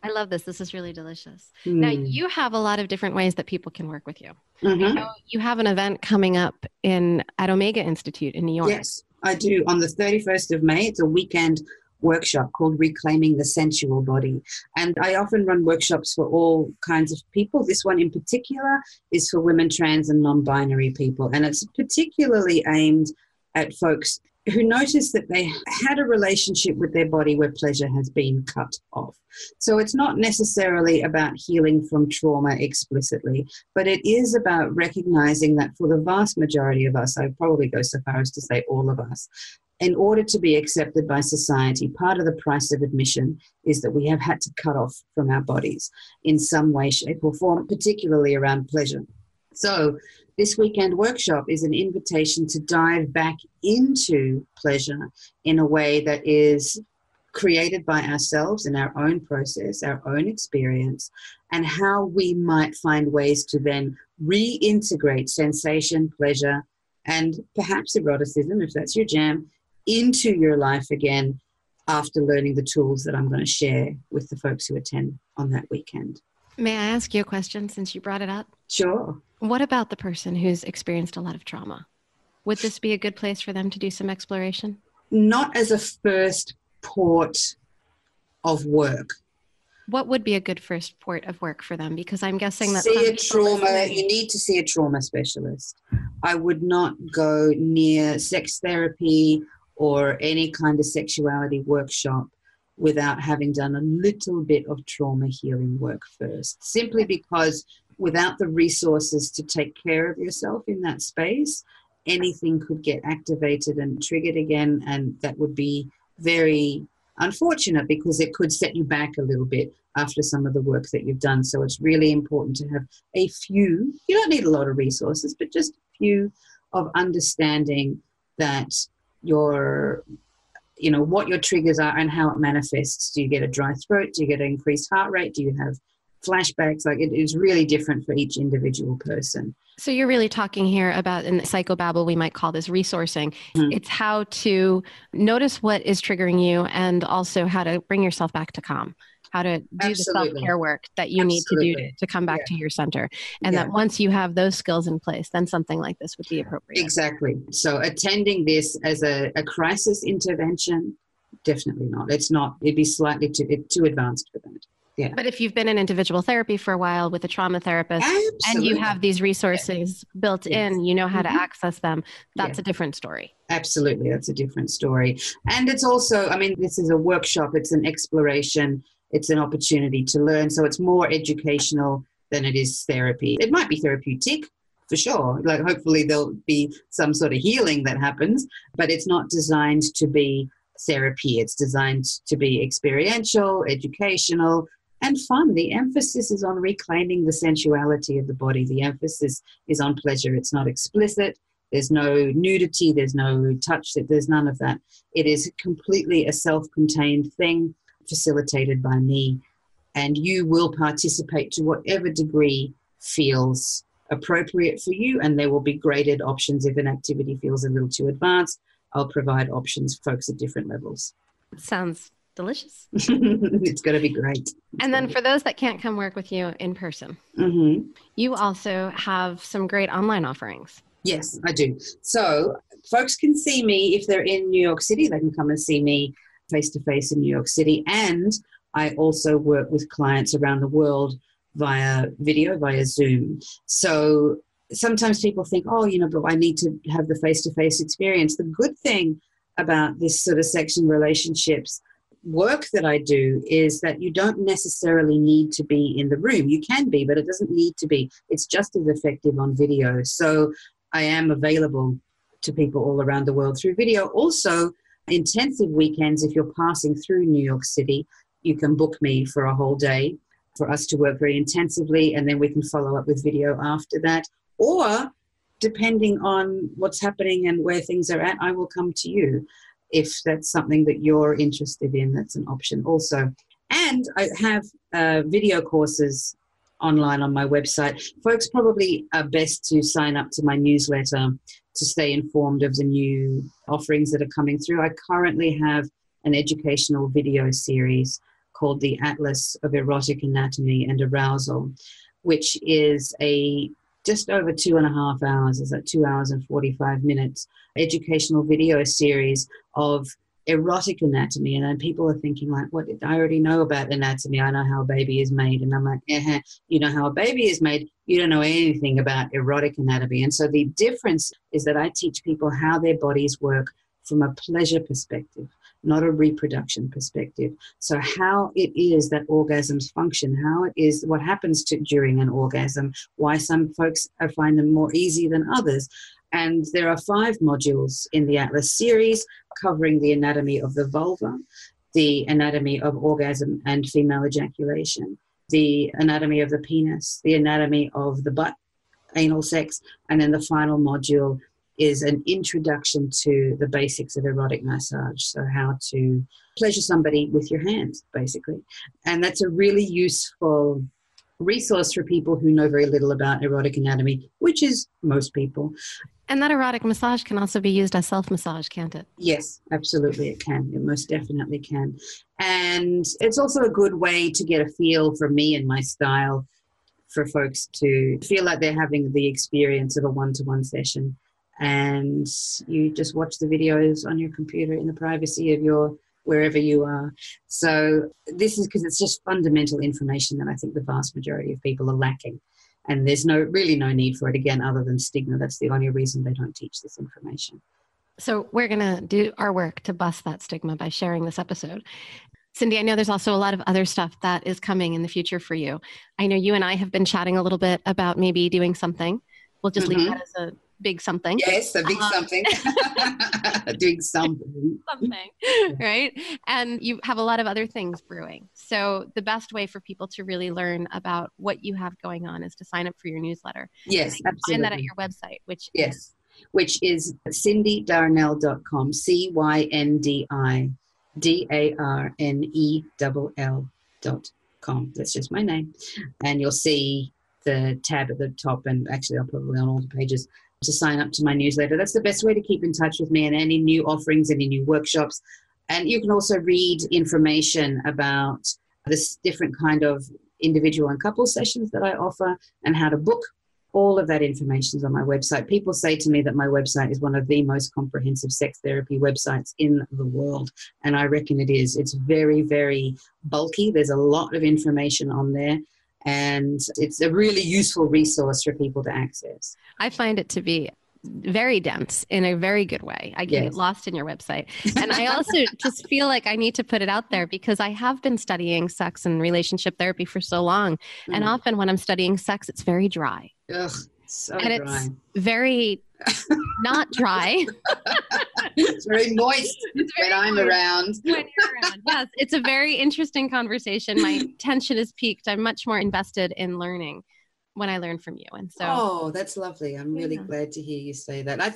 Speaker 1: I love this. This is really delicious. Now, you have a lot of different ways that people can work with you. I know you have an event coming up at Omega Institute in New York.
Speaker 2: Yes, I do. On the 31st of May, it's a weekend workshop called Reclaiming the Sensual Body. And I often run workshops for all kinds of people. This one in particular is for women, trans and non-binary people. And it's particularly aimed at folks who notice that they had a relationship with their body where pleasure has been cut off. So it's not necessarily about healing from trauma explicitly, but it is about recognizing that for the vast majority of us, I'd probably go so far as to say all of us, in order to be accepted by society, part of the price of admission is that we have had to cut off from our bodies in some way, shape or form, particularly around pleasure. So this weekend workshop is an invitation to dive back into pleasure in a way that is created by ourselves in our own process, our own experience, and how we might find ways to then reintegrate sensation, pleasure, and perhaps eroticism, if that's your jam, into your life again after learning the tools that I'm going to share with the folks who attend on that weekend.
Speaker 1: May I ask you a question since you brought it up?
Speaker 2: Sure.
Speaker 1: What about the person who's experienced a lot of trauma? Would this be a good place for them to do some exploration?
Speaker 2: Not as a first port of work.
Speaker 1: What would be a good first port of work for them? Because I'm guessing that
Speaker 2: you need to see a trauma specialist. I would not go near sex therapy or any kind of sexuality workshop without having done a little bit of trauma healing work first, simply because without the resources to take care of yourself in that space, anything could get activated and triggered again, and that would be very unfortunate because it could set you back a little bit after some of the work that you've done. So it's really important to have a few, you don't need a lot of resources, but just a few of understanding that what your triggers are and how it manifests. Do you get a dry throat? Do you get an increased heart rate? Do you have flashbacks? Like, it is really different for each individual person.
Speaker 1: So you're really talking here about, in psychobabble, we might call this resourcing.
Speaker 2: Mm-hmm.
Speaker 1: It's how to notice what is triggering you and also how to bring yourself back to calm, how to do the self-care work that you need to do to come back to your center. And that once you have those skills in place, then something like this would be appropriate.
Speaker 2: Exactly. So attending this as a crisis intervention, definitely not. It's not. It'd be slightly too advanced for that. Yeah.
Speaker 1: But if you've been in individual therapy for a while with a trauma therapist and you have these resources built in, you know how to access them, that's a different story.
Speaker 2: Absolutely. That's a different story. And it's also, this is a workshop. It's an exploration. It's an opportunity to learn. So it's more educational than it is therapy. It might be therapeutic for sure. Like, hopefully there'll be some sort of healing that happens, but it's not designed to be therapy. It's designed to be experiential, educational, and fun. The emphasis is on reclaiming the sensuality of the body. The emphasis is on pleasure. It's not explicit. There's no nudity. There's no touch. There's none of that. It is completely a self-contained thing facilitated by me. And you will participate to whatever degree feels appropriate for you. And there will be graded options. If an activity feels a little too advanced, I'll provide options for folks at different levels.
Speaker 1: Sounds delicious.
Speaker 2: It's going to be great.
Speaker 1: And then for those that can't come work with you in person, you also have some great online offerings.
Speaker 2: Yes, I do. So folks can see me if they're in New York City. They can come and see me face-to-face in New York City. And I also work with clients around the world via video, via Zoom. So sometimes people think, but I need to have the face-to-face experience. The good thing about this sort of sex and relationships work that I do is that you don't necessarily need to be in the room. You can be, but it doesn't need to be. It's just as effective on video. So I am available to people all around the world through video. Also, intensive weekends, if you're passing through New York City, you can book me for a whole day for us to work very intensively, and then we can follow up with video after that. Or, depending on what's happening and where things are at, I will come to you. If that's something that you're interested in, that's an option also. And I have video courses online on my website. Folks probably are best to sign up to my newsletter to stay informed of the new offerings that are coming through. I currently have an educational video series called the Atlas of Erotic Anatomy and Arousal, which is just over 2.5 hours, is that 2 hours and 45 minutes, educational video series of erotic anatomy. And then people are thinking like, what? I already know about anatomy. I know how a baby is made. And I'm like, you know how a baby is made. You don't know anything about erotic anatomy. And so the difference is that I teach people how their bodies work from a pleasure perspective, not a reproduction perspective. So how it is that orgasms function, how it is, what happens during an orgasm, why some folks find them more easy than others. And there are 5 modules in the Atlas series covering the anatomy of the vulva, the anatomy of orgasm and female ejaculation, the anatomy of the penis, the anatomy of the butt, anal sex. And then the final module is an introduction to the basics of erotic massage. So how to pleasure somebody with your hands, basically. And that's a really useful resource for people who know very little about erotic anatomy, which is most people.
Speaker 1: And that erotic massage can also be used as self-massage, can't it?
Speaker 2: Yes, absolutely it can. It most definitely can. And it's also a good way to get a feel for me and my style, for folks to feel like they're having the experience of a one-to-one session. And you just watch the videos on your computer in the privacy of your wherever you are. So this is because it's just fundamental information that I think the vast majority of people are lacking. And there's really no need for it, again, other than stigma. That's the only reason they don't teach this information.
Speaker 1: So we're going to do our work to bust that stigma by sharing this episode. Cyndi, I know there's also a lot of other stuff that is coming in the future for you. I know you and I have been chatting a little bit about maybe doing something. We'll just leave that as a big something.
Speaker 2: Yes, a big something. Doing something.
Speaker 1: Something, right? And you have a lot of other things brewing. So the best way for people to really learn about what you have going on is to sign up for your newsletter.
Speaker 2: Yes, absolutely.
Speaker 1: Find that at your website, which
Speaker 2: is CyndiDarnell.com, CyndiDarnell.com. That's just my name. And you'll see the tab at the top, and actually I'll probably on all the pages, to sign up to my newsletter. That's the best way to keep in touch with me and any new offerings, any new workshops. And you can also read information about this different kind of individual and couple sessions that I offer and how to book. All of that information is on my website. People say to me that my website is one of the most comprehensive sex therapy websites in the world. And I reckon it is. It's very, very bulky. There's a lot of information on there. And it's a really useful resource for people to access.
Speaker 1: I find it to be very dense in a very good way. I get lost in your website. And I also just feel like I need to put it out there because I have been studying sex and relationship therapy for so long. And often when I'm studying sex, it's very dry.
Speaker 2: Ugh, so
Speaker 1: and
Speaker 2: dry.
Speaker 1: It's very not dry.
Speaker 2: It's very moist when I'm around.
Speaker 1: When you're around. Yes, it's a very interesting conversation. My tension is peaked. I'm much more invested in learning when I learn from you. And so,
Speaker 2: oh, that's lovely. I'm really glad to hear you say that. I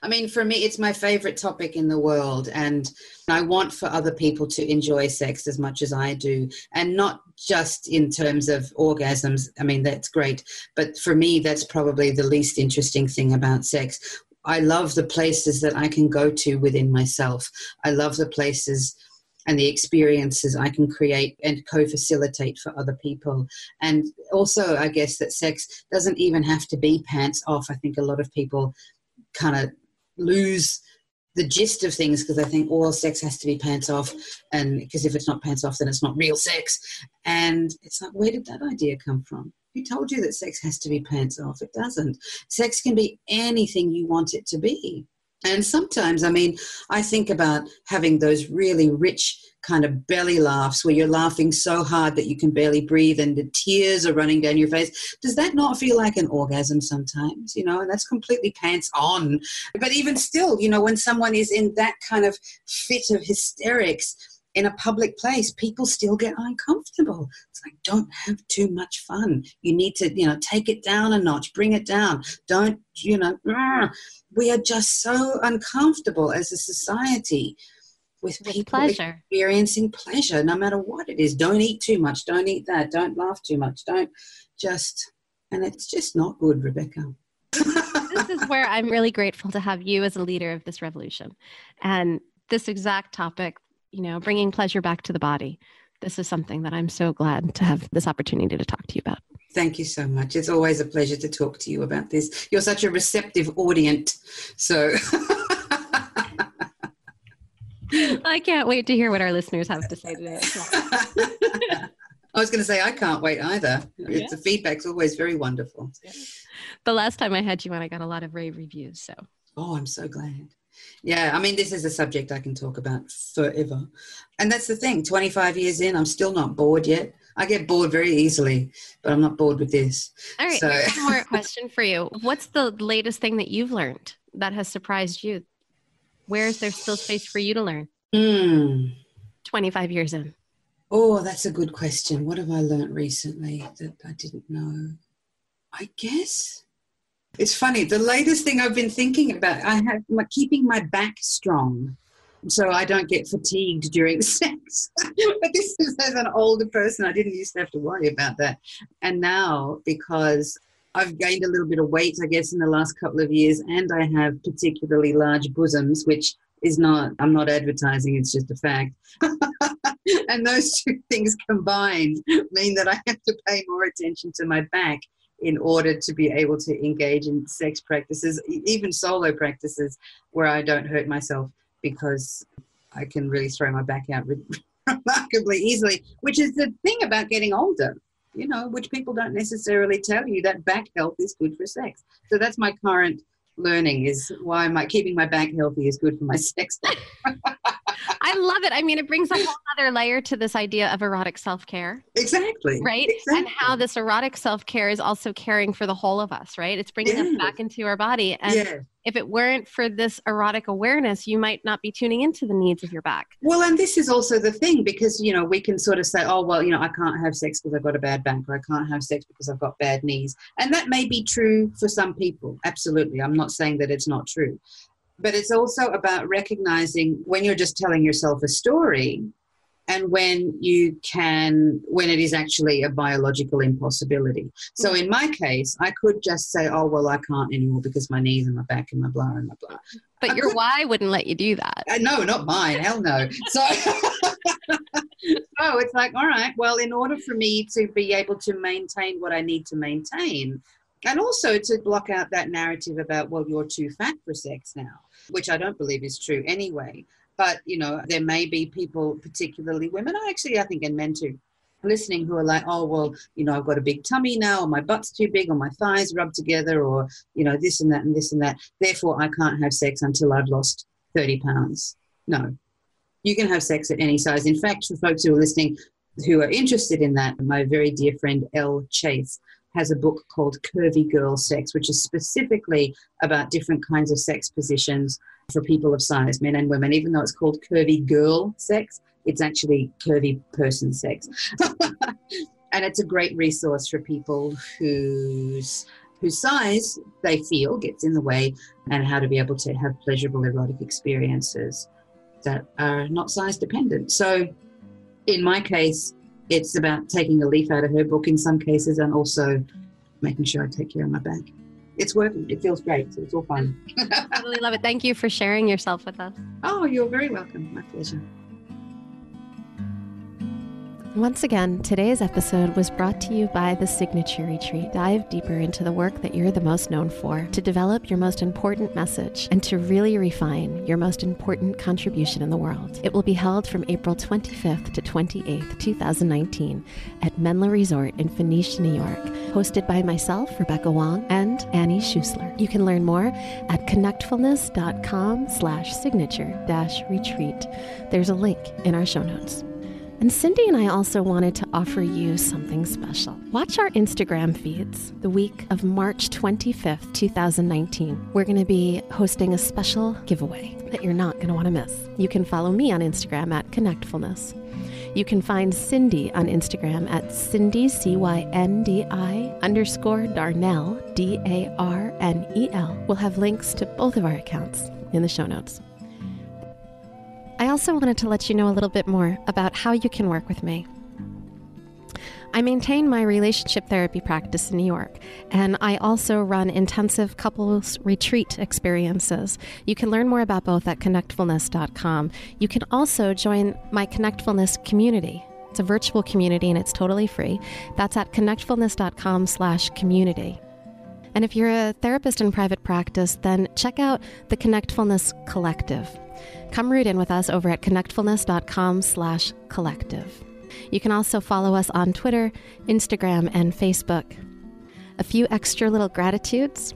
Speaker 2: mean, for me, it's my favorite topic in the world. And I want for other people to enjoy sex as much as I do. And not just in terms of orgasms. I mean, that's great. But for me, that's probably the least interesting thing about sex. I love the places that I can go to within myself. I love the places and the experiences I can create and co-facilitate for other people. And also, I guess that sex doesn't even have to be pants off. I think a lot of people kind of lose the gist of things because they think, well, sex has to be pants off, and because if it's not pants off, then it's not real sex. And it's like, where did that idea come from? Who told you that sex has to be pants off? It doesn't. Sex can be anything you want it to be. And sometimes, I mean, I think about having those really rich kind of belly laughs where you're laughing so hard that you can barely breathe and the tears are running down your face. Does that not feel like an orgasm sometimes? You know, and that's completely pants on. But even still, you know, when someone is in that kind of fit of hysterics in a public place, people still get uncomfortable. It's like, don't have too much fun. You need to, you know, take it down a notch, bring it down. Don't, you know, we are just so uncomfortable as a society with people experiencing pleasure, no matter what it is. Don't eat too much. Don't eat that. Don't laugh too much. And it's just not good, Rebecca.
Speaker 1: This is where I'm really grateful to have you as a leader of this revolution. And this exact topic, you know, bringing pleasure back to the body. This is something that I'm so glad to have this opportunity to talk to you about.
Speaker 2: Thank you so much. It's always a pleasure to talk to you about this. You're such a receptive audience. So
Speaker 1: I can't wait to hear what our listeners have to say today.
Speaker 2: I was going to say, I can't wait either. Yeah. The feedback's always very wonderful.
Speaker 1: Yeah. The last time I had you on, I got a lot of rave reviews. So.
Speaker 2: Oh, I'm so glad. Yeah, I mean, this is a subject I can talk about forever. And that's the thing, 25 years in, I'm still not bored yet. I get bored very easily, but I'm not bored with this.
Speaker 1: All right, here's one more question for you. What's the latest thing that you've learned that has surprised you? Where is there still space for you to learn? 25 years in.
Speaker 2: Oh, that's a good question. What have I learned recently that I didn't know? I guess It's funny. The latest thing I've been thinking about, I have keeping my back strong so I don't get fatigued during sex. But this is as an older person. I didn't used to have to worry about that. And now, because I've gained a little bit of weight, I guess, in the last couple of years, and I have particularly large bosoms, which is not, I'm not advertising, it's just a fact. And those two things combined mean that I have to pay more attention to my back in order to be able to engage in sex practices, even solo practices, where I don't hurt myself, because I can really throw my back out remarkably easily, which is the thing about getting older, you know, which people don't necessarily tell you, that back health is good for sex. So that's my current learning, is why keeping my back healthy is good for my sex life.
Speaker 1: I love it. I mean, it brings a whole other layer to this idea of erotic self-care.
Speaker 2: Exactly.
Speaker 1: Right?
Speaker 2: Exactly.
Speaker 1: And how this erotic self-care is also caring for the whole of us, right? It's bringing us back into our body. And if it weren't for this erotic awareness, you might not be tuning into the needs of your back.
Speaker 2: Well, and this is also the thing, because, you know, we can sort of say, oh, well, you know, I can't have sex because I've got a bad back, or I can't have sex because I've got bad knees. And that may be true for some people. Absolutely. I'm not saying that it's not true. But it's also about recognizing when you're just telling yourself a story, and when it is actually a biological impossibility. So in my case, I could just say, oh, well, I can't anymore because my knees and my back and my blah and my blah.
Speaker 1: But your why wouldn't let you do that.
Speaker 2: No, not mine. Hell no. So it's like, all right, well, in order for me to be able to maintain what I need to maintain, and also to block out that narrative about, well, you're too fat for sex now, which I don't believe is true anyway. But, you know, there may be people, particularly women, I think, and men too, listening, who are like, oh, well, you know, I've got a big tummy now, or my butt's too big, or my thighs rubbed together, or, you know, this and that and this and that. Therefore, I can't have sex until I've lost 30 pounds. No, you can have sex at any size. In fact, for folks who are listening who are interested in that, my very dear friend Elle Chase has a book called Curvy Girl Sex, which is specifically about different kinds of sex positions for people of size, men and women. Even though it's called Curvy Girl Sex, it's actually curvy person sex. And it's a great resource for people whose size they feel gets in the way, and how to be able to have pleasurable erotic experiences that are not size dependent. So in my case, it's about taking a leaf out of her book in some cases, and also making sure I take care of my back. It's working. It feels great. So it's all fun.
Speaker 1: I really love it. Thank you for sharing yourself with us.
Speaker 2: Oh, you're very welcome. My pleasure.
Speaker 1: Once again, today's episode was brought to you by the Signature Retreat. Dive deeper into the work that you're the most known for, to develop your most important message, and to really refine your most important contribution in the world. It will be held from April 25th to 28th, 2019 at Menla Resort in Phoenicia, New York, hosted by myself, Rebecca Wong, and Annie Schusler. You can learn more at connectfulness.com/signature-retreat. There's a link in our show notes. And Cyndi and I also wanted to offer you something special. Watch our Instagram feeds the week of March 25th, 2019. We're going to be hosting a special giveaway that you're not going to want to miss. You can follow me on Instagram at Connectfulness. You can find Cyndi on Instagram at Cyndi, CYNDI_Darnell, DARNEL. We'll have links to both of our accounts in the show notes. I also wanted to let you know a little bit more about how you can work with me. I maintain my relationship therapy practice in New York, and I also run intensive couples retreat experiences. You can learn more about both at connectfulness.com. You can also join my Connectfulness community. It's a virtual community and it's totally free. That's at connectfulness.com/community. And if you're a therapist in private practice, then check out the Connectfulness Collective. Come root in with us over at connectfulness.com/collective. You can also follow us on Twitter, Instagram, and Facebook. A few extra little gratitudes.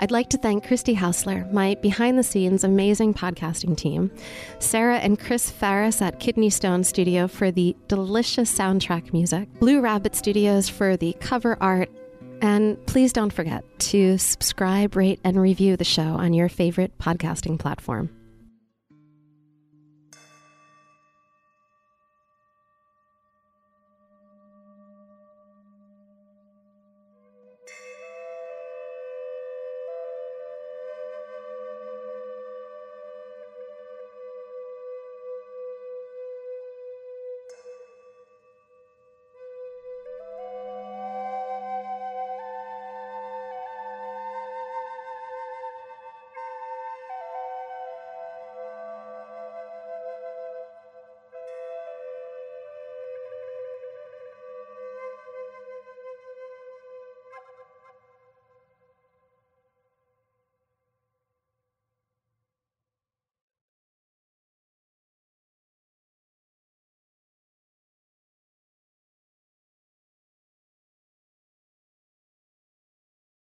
Speaker 1: I'd like to thank Christy Hausler, my behind-the-scenes amazing podcasting team, Sarah and Chris Farris at Kidney Stone Studio for the delicious soundtrack music, Blue Rabbit Studios for the cover art, and please don't forget to subscribe, rate, and review the show on your favorite podcasting platform.